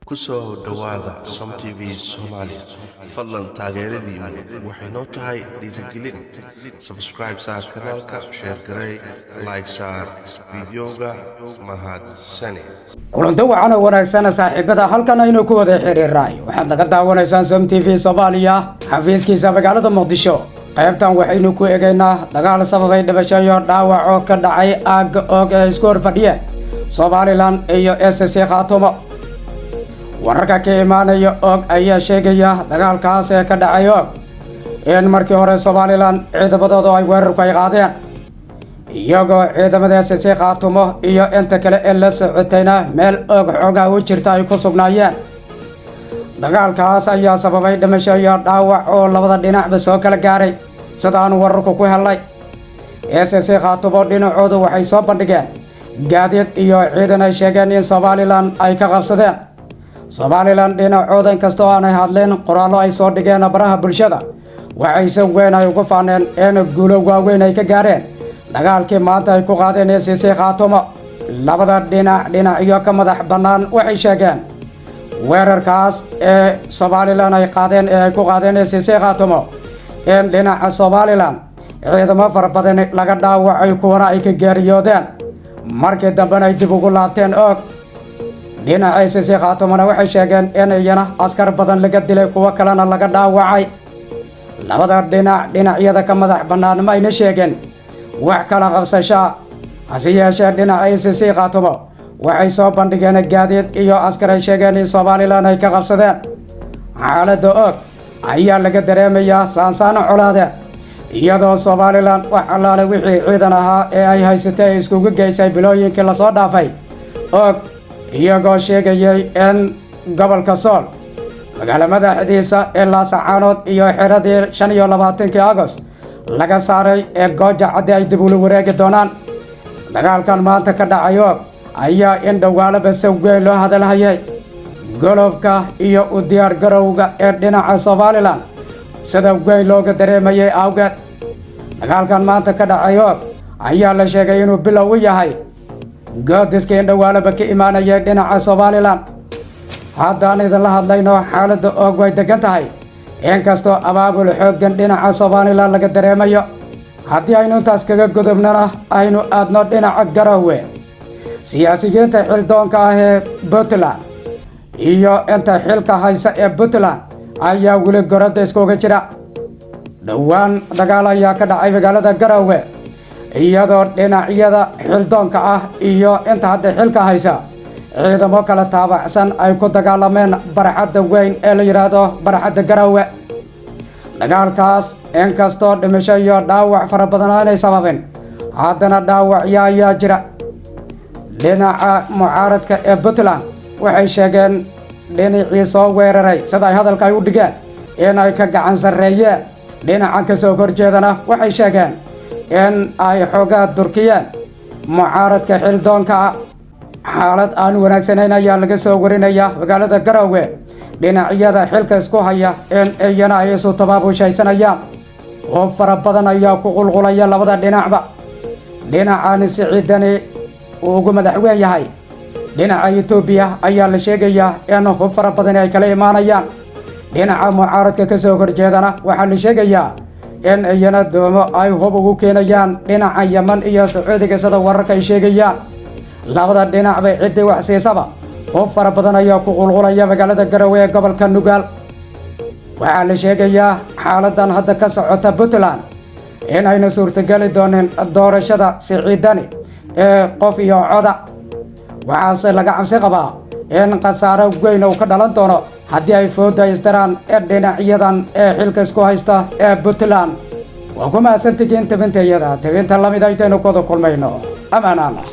kusoo dhawaada Som TV Soomaali fadlan taageeradiina waxay noo tahay dhiirigelin subscribe saar kanaalka share garay like saar videoga mahadsani kulanti wacan oo wanaagsan saaxiibada halkan aynu ku wada xiriiray waxaad naga daawanaysaan Som TV Soomaaliya xafiiskiisa magaalada Muqdisho qaybtan waxaynu ku eegaynaa dagaal sababay dhimasho iyo dhaawac oo ka dhacay aag isku horfadhiya Somaliland iyo SSC Khaatumo wararka ka imaanaya og ayaa sheegaya dagaalkaas ee ka dhacay og in markii hore Somaliland ciidamadoodu ay weerar ku qaadeen iyagoo ciidamada SSC Khaatumo iyo inta kale ee la socotayna meel og xogaa u jirta ay ku sugnaayeen dagaalkaas ayaa sababay dhimasho iyo dhaawac oo labada dhinacba soo kala gaaray sidaan wararku ku helay SSC Khaatumo dhinacoodu waxay soo bandhigeen gaadiid iyo ciidan ay sheegeen in Somaliland ay ka qabsadeen Somaliland dhinacooda inkastoo aanay hadleen qoraallo ay soo dhigeen baraha bulshada waxay si weyn ay ugu faaneen in guulo waaweyn ay ka gaareen dagaalkii maanta ay ku qaadeen SSC Khaatumo labada dhinacyo ka madax bannaan waxay sheegeen weerarkaas ee Somaliland ay qaadeen ee ay ku qaadeen SSC Khaatumo in dhinaca Somaliland ciidamo fara badan laga dhaawacay kuwana ay ka geeriyoodeen markii dambena ay dib ugu laabteen og dhinaca SSC Khaatumona waxay sheegeen in iyana askar badan laga dilay kuwa kalena laga dhaawacay labada dhinacyada ka madax bannaan ma ayna sheegeen wax kala qabsasho hase yeeshee dhinaca SSC Khaatumo waxay soo bandhigeen gaadiid iyo askar ay sheegeen in Somaliland ay ka qabsadeen xaaladda og ayaa laga dareemayaa saansaan colaade iyadoo Somaliland wax allaale wixii ciidan ahaa ee ay haysatay iskugu geysay bilooyinkii la soo dhaafay og iyagoo sheegayay in gobolka Sool magaala madaxdiisa ee Laascaanood iyo xiradii 25 August laga saaray ee gooja cad ay dib u wareegi doonaan dagaalkan maanta ka dhacay og ayaa in dhawaalaba si weyn loo hadalhayay golobka iyo u diyaar garowga ee dhinaca Somaliland sida weyn looga dareemayay awgeed dagaalkan maanta ka dhacay og ayaa la sheegay inuu bilow u yahay goodiska in dhawaalaba ka imaanaya dhinaca Somaliland haddaan idinla hadlayno xaaladda og way degan tahay inkastoo abaabul xooggan dhinaca Somaliland laga dareemayo haddii aynu intaas kaga gudubnana aynu aadno dhinaca Garowe siyaasiyiinta xildoonka ah ee Puntland iyo inta xilka haysa ee Puntland ayaa weli gorada iskuga jira dhawaan dagaal ayaa ka dhacay magaalada Garowe iyadoo dhinacyada xildoonka ah iyo inta hadda xilka haysa ciidamo kala taabacsan ay ku dagaalameen barxadda weyn ee la yiraahdo barxadda Garowe dagaalkaas inkastoo dhimasho iyo dhaawac fara badan aanay sababin haddana dhaawacyo ayaa jira dhinaca mucaaradka ee Puntland waxay sheegeen dhinacii soo weeraray sida ay hadalka ay u dhigeen in ay ka gacan sarreeyeen dhinaca ka soo horjeedana waxay sheegeen in ay xoogaa durkiyeen mucaaradka xildoonka xaalad aan wanaagsanayn ayaa laga soo warinaya magaalada Garowe dhinacyada xilka isku haya in iyana ay isu tabaabushaysanayaan oo fara badan ayaa ku qulqulaya labada dhinacba dhinacan Siciidani uu ugu madaxweyn yahay dhinaca Itoobiya ayaa la sheegayaa in hub fara badan ay kala imaanayaan dhinaca mucaaradka ka soo horjeedana waxaa la sheegayaa in iyana doomo ay hub ugu keenayaan dhinaca Yemen iyo Sacuudiga sida wararka ay sheegayaan labada dhinacba cidii wax siisaba hub fara badan ayaa ku qulqulaya magaalada Garowe ee gobolka Nugaal waxaa la sheegayaa xaaladan hadda ka socota Puntland in ayna suurtagali doonin doorashada Siciidani ee qof iyo coda waxaase laga cabsi qabaa in khasaaro weyn uu ka dhalan doono haddii ay fooda isdaraan ee dhinacyadan ee xilka isku haysta ee Puntland waa ku mahadsantihiin tabintayada tabinta lamid aytaynu ku wada kulmayno amaana Allah